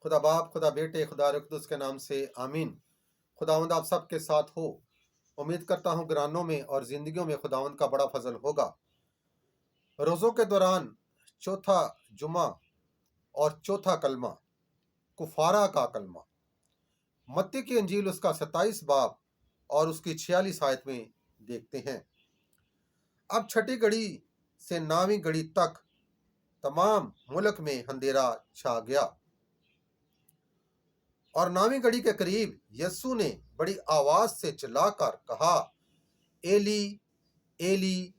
خدا باپ، خدا بیٹے، خدا روح القدس کے نام سے آمین۔ خداوند آپ سب کے ساتھ ہو۔ امید کرتا ہوں گرانوں میں اور زندگیوں میں خداوند کا بڑا فضل ہوگا۔ روزوں کے دوران چوتھا جمعہ اور چوتھا کلمہ کفارہ کا کلمہ متی کی انجیل اس کا 27 باب اور اس کی 46 آیت میں دیکھتے ہیں۔ اب چھٹی گھڑی سے 9ویں گھڑی تک تمام ملک میں اندھیرا چھا گیا، اور 9ویں گھڑی کے قریب یسوع نے بڑی آواز سے چلا کر کہا، ایلی ایلی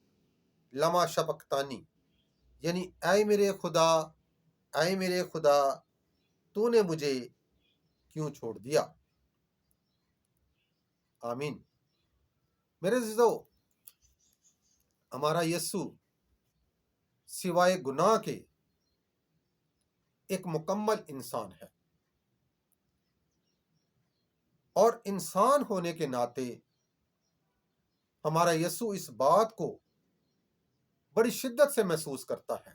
لما شبقتانی، یعنی اے میرے خدا تو نے مجھے کیوں چھوڑ دیا۔ آمین۔ میرے عزیزو، ہمارا یسوع سوائے گناہ کے ایک مکمل انسان ہے، اور انسان ہونے کے ناطے ہمارا یسوع اس بات کو بڑی شدت سے محسوس کرتا ہے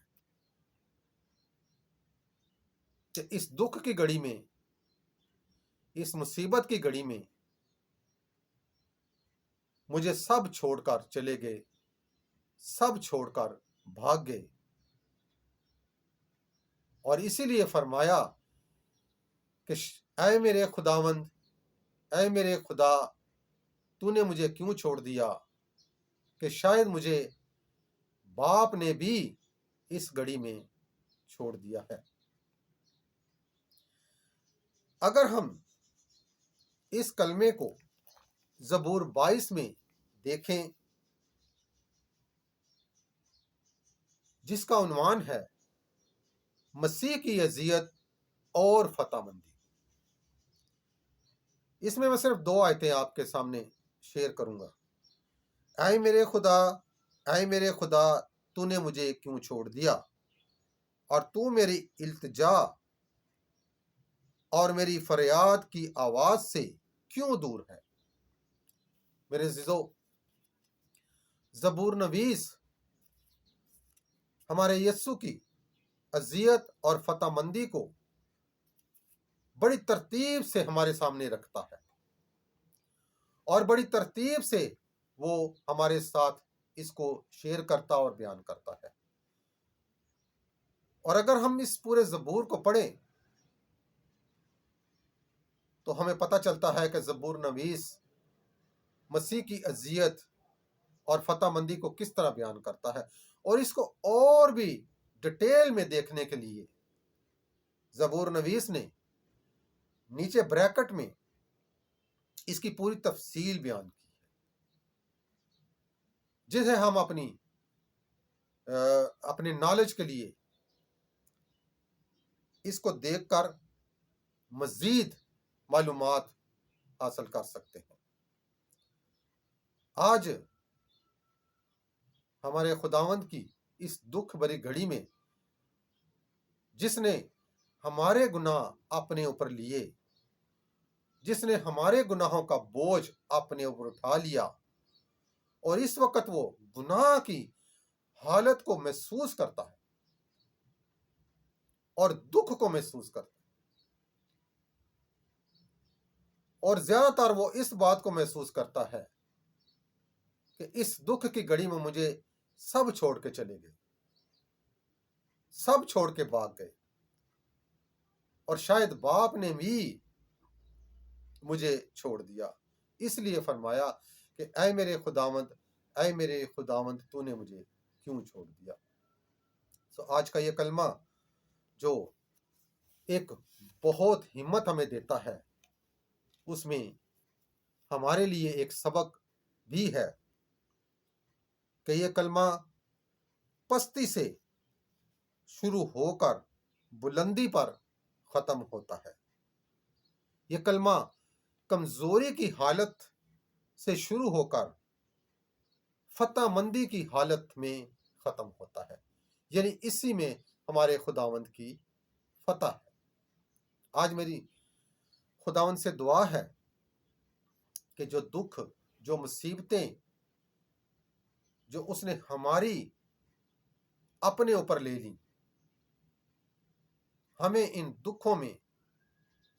کہ اس دکھ کی گھڑی میں، اس مصیبت کی گھڑی میں مجھے سب چھوڑ کر چلے گئے، سب چھوڑ کر بھاگ گئے، اور اسی لیے فرمایا کہ اے میرے خداوند، اے میرے خدا تو نے مجھے کیوں چھوڑ دیا، کہ شاید مجھے باپ نے بھی اس گھڑی میں چھوڑ دیا ہے۔ اگر ہم اس کلمے کو زبور 22 میں دیکھیں، جس کا عنوان ہے مسیح کی اذیت اور فتح مندی، اس میں صرف 2 آیتیں آپ کے سامنے شیئر کروں گا۔ اے میرے خدا تو نے مجھے کیوں چھوڑ دیا، اور تو میری التجا اور میری فریاد کی آواز سے کیوں دور ہے۔ میرے عزیزو، زبور نویس ہمارے یسوع کی اذیت اور فتح مندی کو بڑی ترتیب سے ہمارے سامنے رکھتا ہے، اور بڑی ترتیب سے وہ ہمارے ساتھ اس کو شیئر کرتا اور بیان کرتا ہے۔ اور اگر ہم اس پورے زبور کو پڑھیں تو ہمیں پتہ چلتا ہے کہ زبور نویس مسیح کی اذیت اور فتح مندی کو کس طرح بیان کرتا ہے، اور اس کو اور بھی ڈیٹیل میں دیکھنے کے لیے زبور نویس نے نیچے بریکٹ میں اس کی پوری تفصیل بیان کی ہے، جسے ہم اپنے نالج کے لیے اس کو دیکھ کر مزید معلومات حاصل کر سکتے ہیں۔ آج ہمارے خداوند کی اس دکھ بھری گھڑی میں، جس نے ہمارے گناہ اپنے اوپر لیے، جس نے ہمارے گناہوں کا بوجھ اپنے اوپر اٹھا لیا، اور اس وقت وہ گناہ کی حالت کو محسوس کرتا ہے اور دکھ کو محسوس کرتا ہے، اور زیادہ تر وہ اس بات کو محسوس کرتا ہے کہ اس دکھ کی گھڑی میں مجھے سب چھوڑ کے چلے گئے، سب چھوڑ کے بھاگ گئے، اور شاید باپ نے بھی مجھے چھوڑ دیا۔ اس لیے فرمایا کہ اے میرے خداوند تو نے مجھے کیوں چھوڑ دیا۔ آج کا یہ کلمہ جو ایک بہت ہمت ہمیں دیتا ہے، اس میں ہمارے لیے ایک سبق بھی ہے کہ یہ کلمہ پستی سے شروع ہو کر بلندی پر ختم ہوتا ہے۔ یہ کلمہ کمزوری کی حالت سے شروع ہو کر فتح مندی کی حالت میں ختم ہوتا ہے، یعنی اسی میں ہمارے خداوند کی فتح ہے۔ آج میری خداوند سے دعا ہے کہ جو دکھ، جو مصیبتیں جو اس نے ہماری اپنے اوپر لے لی، ہمیں ان دکھوں میں